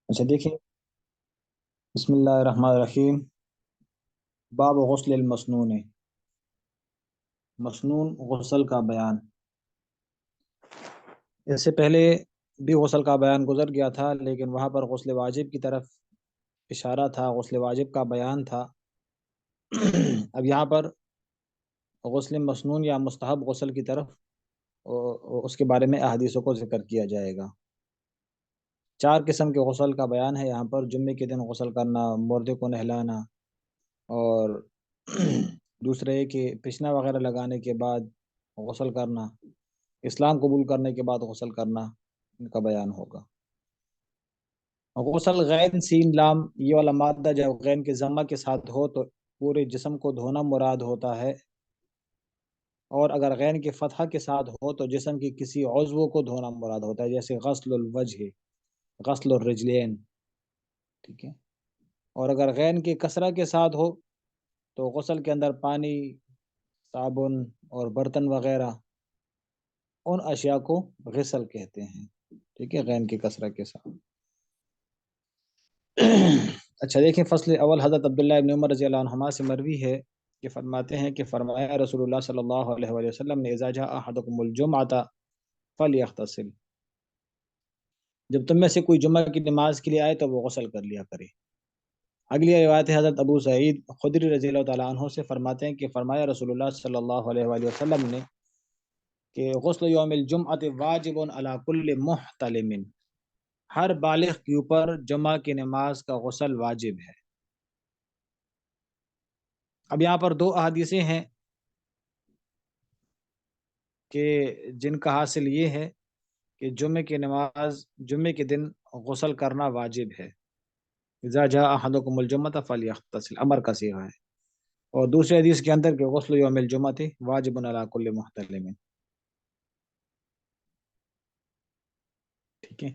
اچھا دیکھیں، بسم اللہ الرحمن الرحیم۔ باب غسل المسنون، مسنون غسل کا بیان۔ اس سے پہلے بھی غسل کا بیان گزر گیا تھا، لیکن وہاں پر غسل واجب کی طرف اشارہ تھا، غسل واجب کا بیان تھا۔ اب یہاں پر غسل مسنون یا مستحب غسل کی طرف اس کے بارے میں احادیثوں کو ذکر کیا جائے گا۔ 4 قسم کے غسل کا بیان ہے یہاں پر۔ جمعے کے دن غسل کرنا، مردے کو نہلانا، اور دوسرے یہ کہ پشنا وغیرہ لگانے کے بعد غسل کرنا، اسلام قبول کرنے کے بعد غسل کرنا، ان کا بیان ہوگا۔ غسل غین سین لام یہ والا مادہ جب غین کے ضمہ کے ساتھ ہو تو پورے جسم کو دھونا مراد ہوتا ہے، اور اگر غین کے فتحہ کے ساتھ ہو تو جسم کی کسی عضو کو دھونا مراد ہوتا ہے، جیسے غسل الوجہ، غسل الرجلین، ٹھیک ہے۔ اور اگر غین کے کسرہ کے ساتھ ہو تو غسل کے اندر پانی، صابن اور برتن وغیرہ، ان اشیاء کو غسل کہتے ہیں، ٹھیک ہے، غین کی کسرہ کے ساتھ۔ اچھا دیکھیں، فصل اول حضرت عبداللہ ابن عمر رضی اللہ عنہما سے مروی ہے کہ فرماتے ہیں کہ فرمایا رسول اللہ صلی اللہ علیہ وآلہ وسلم نے اذا جاء احدکم الجمعۃ فلیغتسل، جب تم میں سے کوئی جمعہ کی نماز کے لیے آئے تو وہ غسل کر لیا کرے۔ اگلی روایت ہے حضرت ابو سعید خدری رضی اللہ تعالیٰ عنہ سے، فرماتے ہیں کہ فرمایا رسول اللہ صلی اللہ علیہ وآلہ وسلم نے کہ غسل یوم الجمعۃ واجب علی کل محتلم، ہر بالغ کے اوپر جمعہ کی نماز کا غسل واجب ہے۔ اب یہاں پر 2 احادیثیں ہیں کہ جن کا حاصل یہ ہے کہ جمعے کی نماز، جمعے کے دن غسل کرنا واجب ہے۔ اذا جاء احدکم الجمعۃ فلیغتسل امر کا صیغہ ہے، اور دوسرے حدیث کے اندر کہ غسل یوم الجمعۃ واجب علی کل محتلم، ٹھیک ہے۔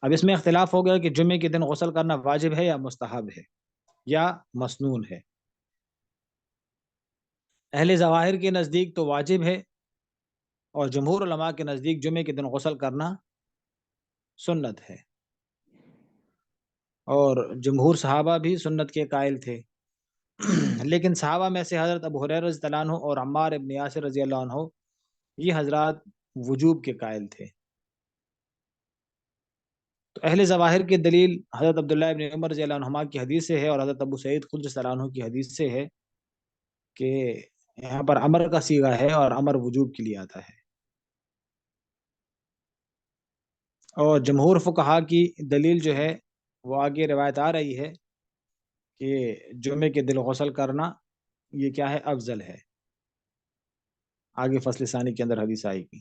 اب اس میں اختلاف ہو گیا کہ جمعے کے دن غسل کرنا واجب ہے یا مستحب ہے یا مسنون ہے۔ اہل ظواہر کے نزدیک تو واجب ہے، اور جمہور علماء کے نزدیک جمعے کے دن غسل کرنا سنت ہے، اور جمہور صحابہ بھی سنت کے قائل تھے۔ لیکن صحابہ میں سے حضرت ابو ہریرہ رضی اللہ عنہ اور عمار ابن یاسر رضی اللہ عنہ، یہ حضرات وجوب کے قائل تھے۔ تو اہل ظواہر کی دلیل حضرت عبداللہ ابن عمر رضی اللہ عنہما کی حدیث سے ہے، اور حضرت ابو سعید خدری رضی اللہ عنہ کی حدیث سے ہے کہ یہاں پر امر کا صیغہ ہے اور امر وجوب کے لیے آتا ہے۔ اور جمہور فقہا کی دلیل جو ہے وہ آگے روایت آ رہی ہے کہ جمعے کے دن غسل کرنا یہ کیا ہے، افضل ہے، آگے فصل ثانی کے اندر حدیث آئے گی۔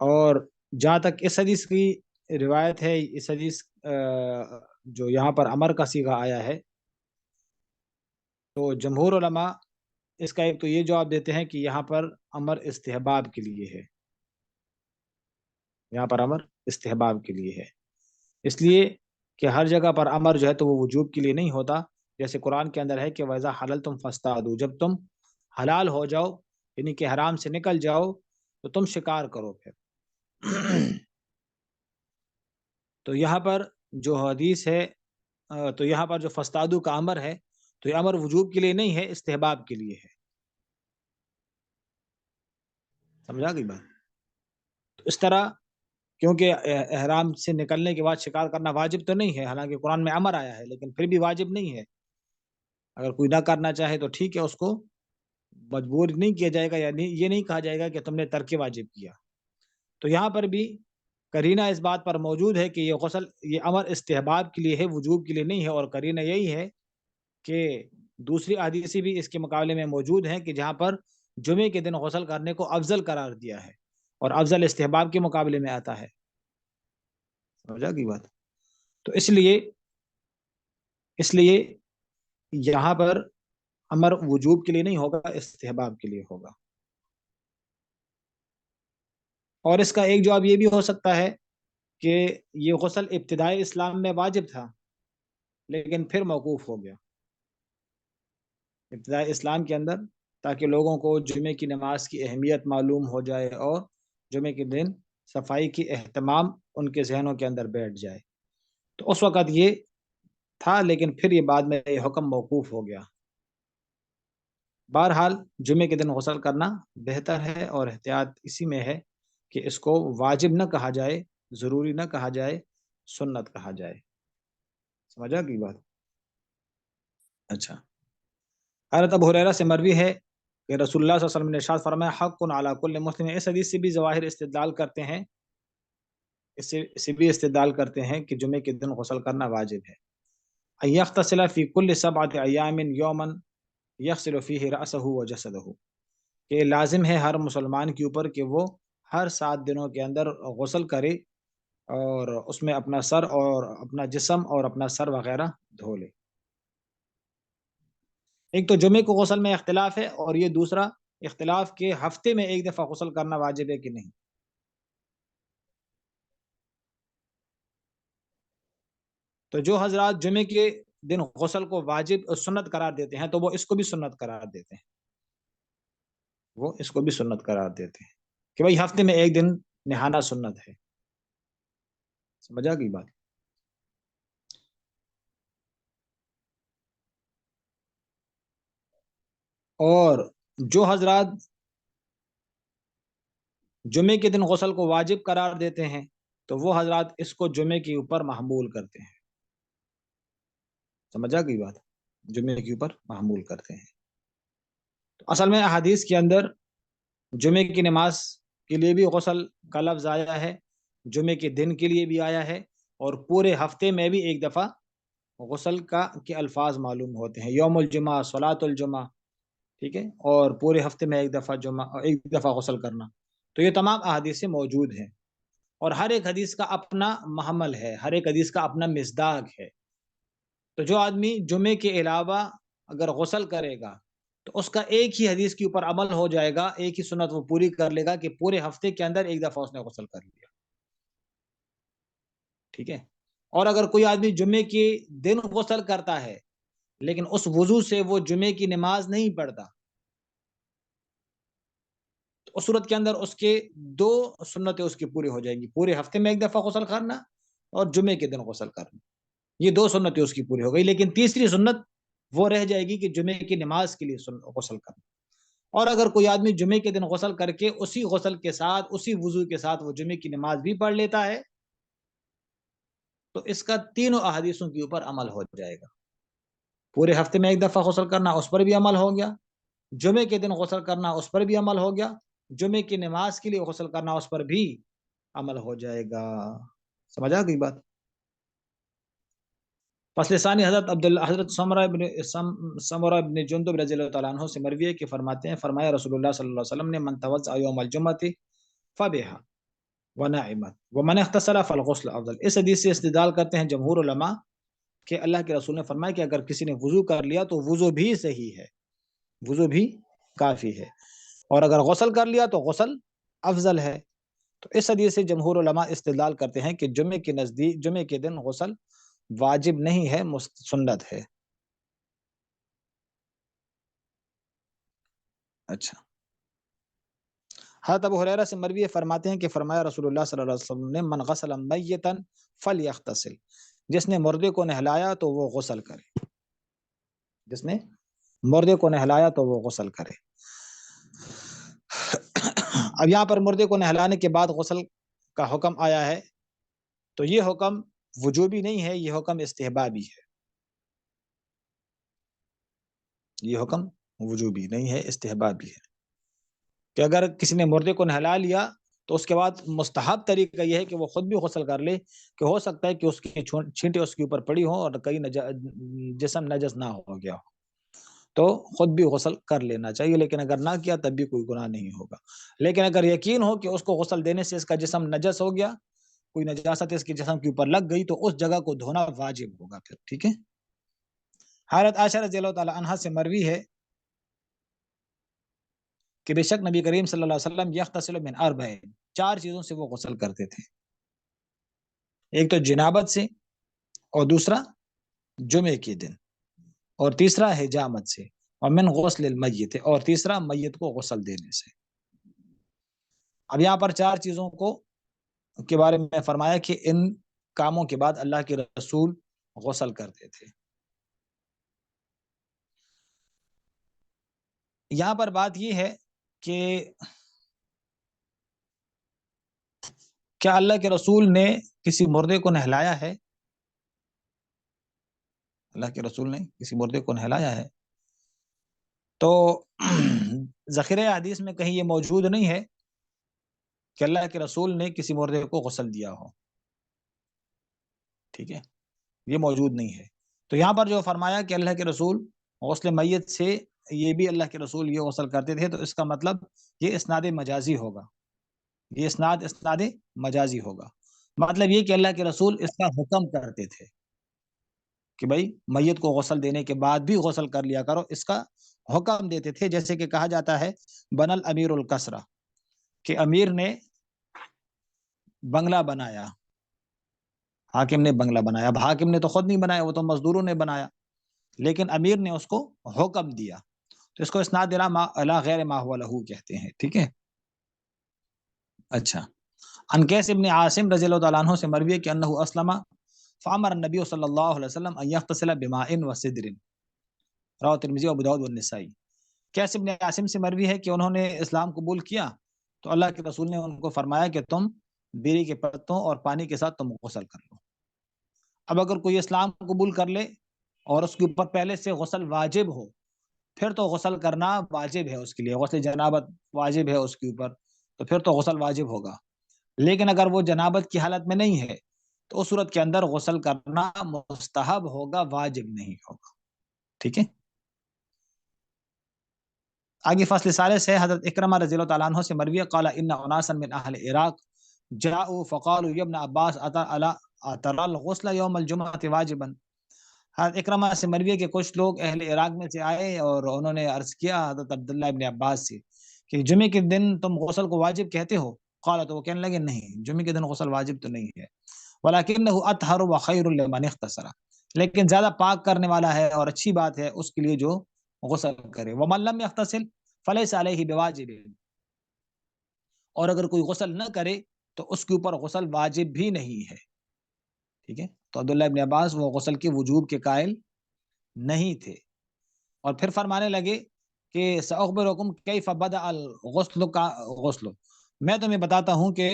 اور جہاں تک اس حدیث کی روایت ہے، اس حدیث جو یہاں پر امر کا صیغہ آیا ہے، تو جمہور علماء اس کا ایک تو یہ جواب دیتے ہیں کہ یہاں پر امر استحباب کے لیے ہے، یہاں پر امر استحباب کے لیے ہے، اس لیے کہ ہر جگہ پر امر جو ہے تو وہ وجوب کے لیے نہیں ہوتا۔ جیسے قرآن کے اندر ہے کہ وَإِذَا حَلَلْتُمْ فَاصْطَادُوا، جب تم حلال ہو جاؤ یعنی کہ حرام سے نکل جاؤ تو تم شکار کرو پھر۔ تو یہاں پر جو حدیث ہے، تو یہاں پر جو فستادو کا امر ہے تو یہ امر وجوب کے لیے نہیں ہے، استحباب کے لیے ہے۔ سمجھا گئی بات؟ تو اس طرح کیونکہ احرام سے نکلنے کے بعد شکار کرنا واجب تو نہیں ہے، حالانکہ قرآن میں امر آیا ہے، لیکن پھر بھی واجب نہیں ہے۔ اگر کوئی نہ کرنا چاہے تو ٹھیک ہے، اس کو مجبور نہیں کیا جائے گا، یعنی یہ نہیں کہا جائے گا کہ تم نے ترک واجب کیا۔ تو یہاں پر بھی قرینہ اس بات پر موجود ہے کہ یہ غسل، یہ امر استحباب کے لیے ہے، وجوب کے لیے نہیں ہے، اور قرینہ یہی ہے کہ دوسری احادیث بھی اس کے مقابلے میں موجود ہیں کہ جہاں پر جمعے کے دن غسل کرنے کو افضل قرار دیا ہے، اور افضل استحباب کے مقابلے میں آتا ہے۔ سمجھا کی بات؟ تو اس لیے یہاں پر امر وجوب کے لیے نہیں ہوگا، استحباب کے لیے ہوگا۔ اور اس کا ایک جواب یہ بھی ہو سکتا ہے کہ یہ غسل ابتدائی اسلام میں واجب تھا لیکن پھر موقوف ہو گیا۔ ابتدائی اسلام کے اندر تاکہ لوگوں کو جمعے کی نماز کی اہمیت معلوم ہو جائے اور جمعے کے دن صفائی کی اہتمام ان کے ذہنوں کے اندر بیٹھ جائے۔ تو اس وقت یہ تھا، لیکن پھر یہ بعد میں یہ حکم موقوف ہو گیا۔ بہرحال جمعے کے دن غسل کرنا بہتر ہے، اور احتیاط اسی میں ہے کہ اس کو واجب نہ کہا جائے، ضروری نہ کہا جائے، سنت کہا جائے۔ سمجھا کی بات؟ اچھا، حضرت ابو ہریرہ سے مروی ہے کہ رسول اللہ صلی اللہ علیہ وسلم نے ارشاد فرمایا حق علی کل مسلم۔ اس حدیث سے بھی ظواہر استدلال کرتے ہیں، اس سے بھی استدلال کرتے ہیں کہ جمعے کے دن غسل کرنا واجب ہے۔ ان یغتسل فی کل 7 ایام یوما یغسل فیہ رأسہ وجسدہ، کہ لازم ہے ہر مسلمان کے اوپر کہ وہ ہر 7 دنوں کے اندر غسل کرے اور اس میں اپنا سر اور اپنا جسم اور اپنا سر وغیرہ دھو لے۔ ایک تو جمعے کو غسل میں اختلاف ہے، اور یہ دوسرا اختلاف کہ ہفتے میں ایک دفعہ غسل کرنا واجب ہے کہ نہیں۔ تو جو حضرات جمعے کے دن غسل کو واجب سنت قرار دیتے ہیں تو وہ اس کو بھی سنت قرار دیتے ہیں، وہ اس کو بھی سنت قرار دیتے ہیں کہ بھائی ہفتے میں ایک دن نہانا سنت ہے۔ سمجھا کی بات؟ اور جو حضرات جمعے کے دن غسل کو واجب قرار دیتے ہیں تو وہ حضرات اس کو جمعے کے اوپر محمول کرتے ہیں۔ سمجھا کی بات؟ جمعے کے اوپر محمول کرتے ہیں۔ تو اصل میں احادیث کے اندر جمعے کی نماز کے لیے بھی غسل کا لفظ آیا ہے، جمعے کے دن کے لیے بھی آیا ہے، اور پورے ہفتے میں بھی ایک دفعہ غسل کے الفاظ معلوم ہوتے ہیں، یوم الجمعہ، صلاۃ الجمعہ، ٹھیک ہے، اور پورے ہفتے میں ایک دفعہ غسل کرنا۔ تو یہ تمام احادیث سے موجود ہیں، اور ہر ایک حدیث کا اپنا محمل ہے، ہر ایک حدیث کا اپنا مصداق ہے۔ تو جو آدمی جمعے کے علاوہ اگر غسل کرے گا تو اس کا ایک ہی حدیث کے اوپر عمل ہو جائے گا، ایک ہی سنت وہ پوری کر لے گا کہ پورے ہفتے کے اندر ایک دفعہ اس نے غسل کر لیا، ٹھیک ہے۔ اور اگر کوئی آدمی جمعے کے دن غسل کرتا ہے لیکن اس وضو سے وہ جمعے کی نماز نہیں پڑھتا، تو اس صورت کے اندر اس کے 2 سنتیں اس کی پوری ہو جائیں گی، پورے ہفتے میں ایک دفعہ غسل کرنا اور جمعے کے دن غسل کرنا، یہ 2 سنتیں اس کی پوری ہو گئی، لیکن تیسری سنت وہ رہ جائے گی کہ جمعے کی نماز کے لیے غسل کرنا۔ اور اگر کوئی آدمی جمعے کے دن غسل کر کے اسی غسل کے ساتھ، اسی وضو کے ساتھ وہ جمعے کی نماز بھی پڑھ لیتا ہے تو اس کا تینوں احادیثوں کے اوپر عمل ہو جائے گا۔ پورے ہفتے میں ایک دفعہ غسل کرنا اس پر بھی عمل ہو گیا، جمعے کے دن غسل کرنا اس پر بھی عمل ہو گیا، جمعے کی نماز کے لیے غسل کرنا اس پر بھی عمل ہو جائے گا۔ سمجھا گئی بات؟ فصل ثانی حضرت سمرہ بن جندب رضی اللہ تعالیٰ عنہ سے مروی ہے کہ فرماتے ہیں فرمایا رسول اللہ صلی اللہ علیہ وسلم نے من توضأ یوم الجمعۃ فبها ونعمت ومن اغتسل فالغسل افضل۔ اس حدیث سے استدلال کرتے ہیں جمہور علماء کہ اللہ کے رسول نے فرمایا کہ اگر کسی نے وضو کر لیا تو وضو بھی صحیح ہے، وضو بھی کافی ہے، اور اگر غسل کر لیا تو غسل افضل ہے۔ تو اس حدیث سے جمہور علماء استدلال کرتے ہیں کہ جمعے کے دن غسل واجب نہیں ہے، سنت ہے۔ اچھا، حضرت ابو ہریرہ سے مروی فرماتے ہیں کہ فرمایا رسول اللہ صلی اللہ علیہ وسلم نے من غسل میتا فلیغتسل، جس نے مردے کو نہلایا تو وہ غسل کرے، جس نے مردے کو نہلایا تو وہ غسل کرے۔ اب یہاں پر مردے کو نہلانے کے بعد غسل کا حکم آیا ہے تو یہ حکم وجوبی نہیں ہے، یہ حکم استحبابی ہے، یہ حکم وجوبی نہیں ہے، استحبابی ہے، کہ اگر کسی نے مردے کو نہلا لیا تو اس کے بعد مستحب طریقہ یہ ہے کہ وہ خود بھی غسل کر لے، کہ ہو سکتا ہے کہ اس کی چھینٹیں اس کے اوپر پڑی ہوں اور کئی جسم نجس نہ ہو گیا ہو، تو خود بھی غسل کر لینا چاہیے، لیکن اگر نہ کیا تب بھی کوئی گناہ نہیں ہوگا۔ لیکن اگر یقین ہو کہ اس کو غسل دینے سے اس کا جسم نجس ہو گیا، کوئی نجاست اس کے جسم کے اوپر لگ گئی، تو اس جگہ کو دھونا واجب ہوگا پھر، ٹھیک ہے۔ حضرت عائشہ رضی اللہ تعالی عنہا سے مروی ہے کہ بے شک نبی کریم صلی اللہ علیہ وسلم یغتسل من 4 4 چیزوں سے وہ غسل کرتے تھے، ایک تو جنابت سے، اور دوسرا جمعے کے دن، اور تیسرا حجامت سے، ومن غسل المیت، اور تیسرا میت کو غسل دینے سے۔ اب یہاں پر 4 چیزوں کے بارے میں فرمایا کہ ان کاموں کے بعد اللہ کے رسول غسل کرتے تھے۔ یہاں پر بات یہ ہے کہ کیا اللہ کے رسول نے کسی مردے کو نہلایا ہے؟ اللہ کے رسول نے کسی مردے کو نہلایا ہے؟ تو ذخیرہ حدیث میں کہیں یہ موجود نہیں ہے کہ اللہ کے رسول نے کسی مردے کو غسل دیا ہو، ٹھیک ہے، یہ موجود نہیں ہے۔ تو یہاں پر جو فرمایا کہ اللہ کے رسول غسل میت سے، یہ بھی اللہ کے رسول یہ غسل کرتے تھے، تو اس کا مطلب یہ اسناد مجازی ہوگا، یہ اسناد مجازی ہوگا۔ مطلب یہ کہ اللہ کے رسول اس کا حکم کرتے تھے کہ بھائی میت کو غسل دینے کے بعد بھی غسل کر لیا کرو، اس کا حکم دیتے تھے۔ جیسے کہ کہا جاتا ہے بن الامیر الکسرہ، کہ امیر نے بنگلہ بنایا، حاکم نے بنگلہ بنایا۔ اب حاکم نے تو خود نہیں بنایا، وہ تو مزدوروں نے بنایا، لیکن امیر نے اس کو حکم دیا، تو اس کو اسناد الی غیر ما هو له کہتے ہیں، ٹھیک ہے۔ اچھا، انکیس ابن عاصم رضی اللہ تعالیٰ عنہ سے مروی ہے کہ انہ اسلم فامر النبی صلی اللہ علیہ وسلم ان یغتسل بماء وسدر، رواه ترمذی و ابو داؤد والنسائی۔ کیس ابن عاصم سے مروی ہے کہ انہوں نے اسلام قبول کیا تو اللہ کے رسول نے ان کو فرمایا کہ تم بیری کے پتوں اور پانی کے ساتھ تم غسل کر لو۔ اب اگر کوئی اسلام قبول کر لے اور اس کے اوپر پہلے سے غسل واجب ہو، پھر تو غسل کرنا واجب ہے اس کے لیے، غسل جنابت واجب ہے اس کے اوپر، تو پھر تو غسل واجب ہوگا۔ لیکن اگر وہ جنابت کی حالت میں نہیں ہے تو اس صورت کے اندر غسل کرنا مستحب ہوگا، واجب نہیں ہوگا، ٹھیک ہے۔ آگے فصل ثالث ہے، حضرت اکرمہ رضی اللہ تعالیٰ عنہ سے مروی ہے قال ان اناسا من اہل عراق جاءوا فقالوا یا ابن عباس اترى الغسل یوم الجمعہ واجبا۔ حضرت اکرمہ سے مروی ہے کہ کچھ لوگ اہل عراق میں سے آئے اور انہوں نے عرض کیا حضرت عبداللہ ابن عباس سے کہ جمعے کے دن تم غسل کو واجب کہتے ہو؟ قال، تو وہ کہنے لگے نہیں، جمعے کے دن غسل واجب تو نہیں ہے، ولکنہ اطہر وخیر لمن اغتسل، لیکن زیادہ پاک کرنے والا ہے اور اچھی بات ہے اس کے لیے جو غسل کرے۔ ومن لم یغتسل فلیس علیہ بواجب، اور اگر کوئی غسل نہ کرے تو اس کے اوپر غسل واجب بھی نہیں ہے، ٹھیک ہے۔ تو عبداللہ ابن عباس وہ غسل کے وجوب کے قائل نہیں تھے، اور پھر فرمانے لگے کہ سأخبرکم کیف بدأ الغسل کا غسل، میں تمہیں بتاتا ہوں کہ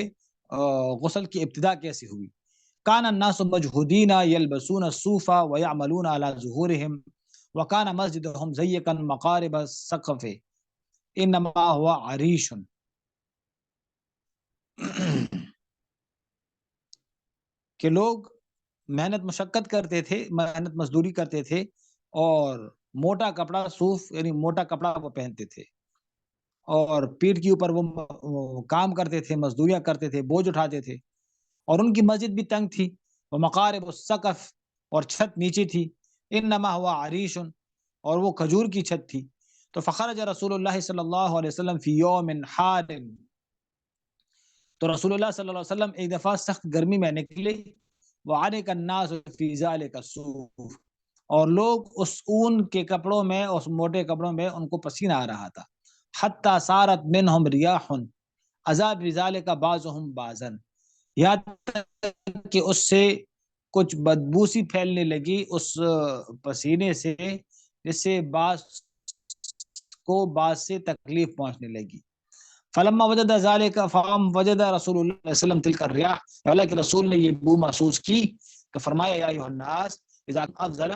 غسل کی ابتدا کیسی ہوئی۔ کان الناس مجہودین یلبسون الصوف ویعملون علی ظہورہم وکان مسجدہم ضیقا مقارب السقف انما هو عریش، کہ لوگ محنت مشقت کرتے تھے، محنت مزدوری کرتے تھے، اور موٹا کپڑا صوف یعنی موٹا کپڑا وہ پہنتے تھے، اور پیٹ کے اوپر وہ کام کرتے تھے، مزدوریاں کرتے تھے، بوجھ اٹھاتے تھے، اور ان کی مسجد بھی تنگ تھی، وہ مقارب السقف، اور چھت نیچے تھی، انما ہوا عریش، اور وہ کھجور کی چھت تھی۔ تو فخرج رسول اللہ صلی اللہ علیہ وسلم فی یوم حار، تو رسول اللہ صلی اللہ علیہ وسلم ایک دفعہ سخت گرمی میں نکلے، وعرق الناس فی ذلک الصوف، اور لوگ اس اون کے کپڑوں میں، اس موٹے کپڑوں میں ان کو پسینہ آ رہا تھا، حتی صارت منہم ریاح عذاب بذالک بعضهم بعضا، یہاں تک کہ اس سے کچھ بدبو سی پھیلنے لگی اس پسینے سے، جس سے بعض کو بعض سے تکلیف پہنچنے لگی۔ فلما وجد ذالک فام وجد رسول اللہ صلی اللہ علیہ وسلم تلک الریاح، اللہ کے رسول نے یہ بو محسوس کی تو فرمایا یا ایھا الناس اذا افضل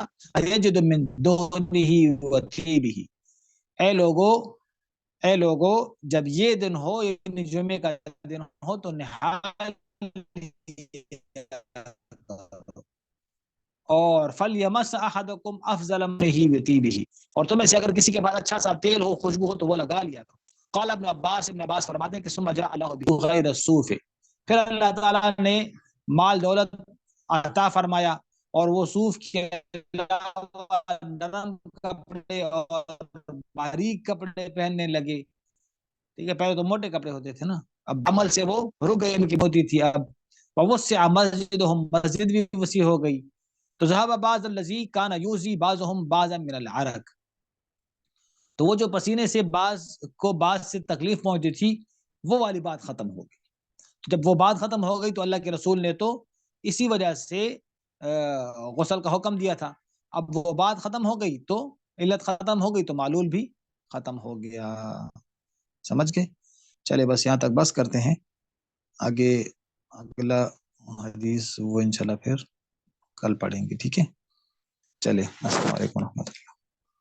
یجد من دهنه وطیبه، اے لوگو جب یہ دن ہو، یعنی جمعے کا دن ہو تو نہال اور فلیمس احدکم افضل منه وطیبه، اور تم میں سے اگر کسی کے پاس اچھا سا تیل ہو، خوشبو ہو تو وہ لگا لیا کرو۔ قال ابن عباس فرماتے ہیں کہ ثم جاء الله بغیر الصوف، پھر اللہ تعالیٰ نے مال دولت عطا فرمایا اور وہ صوف کے علاوہ نرم کپڑے اور باریک کپڑے پہننے لگے، ٹھیک ہے۔ پہلے تو موٹے کپڑے ہوتے تھے نا، اب عمل سے وہ رک گئے، ان کی ہوتی تھی، اب ووسع مسجدهم، مسجد بھی وسیع ہو گئی۔ تو ذهب بعض الذی کان یؤذی بعضهم بعضا من العرق، تو وہ جو پسینے سے بعض سے تکلیف پہنچتی تھی وہ والی بات ختم ہو گئی. تو جب وہ بات ختم ہو گئی تو اللہ کے رسول نے تو اسی وجہ سے غسل کا حکم دیا تھا. اب وہ بات ختم ہو گئی تو علت ختم ہو گئی تو معلول بھی ختم ہو گیا. سمجھ گئے؟ چلے بس یہاں تک بس کرتے ہیں. آگے اگلا حدیث وہ انشاءاللہ پھر کل پڑھیں گے. ٹھیک ہے؟ چلے السلام علیکم ورحمۃ اللہ.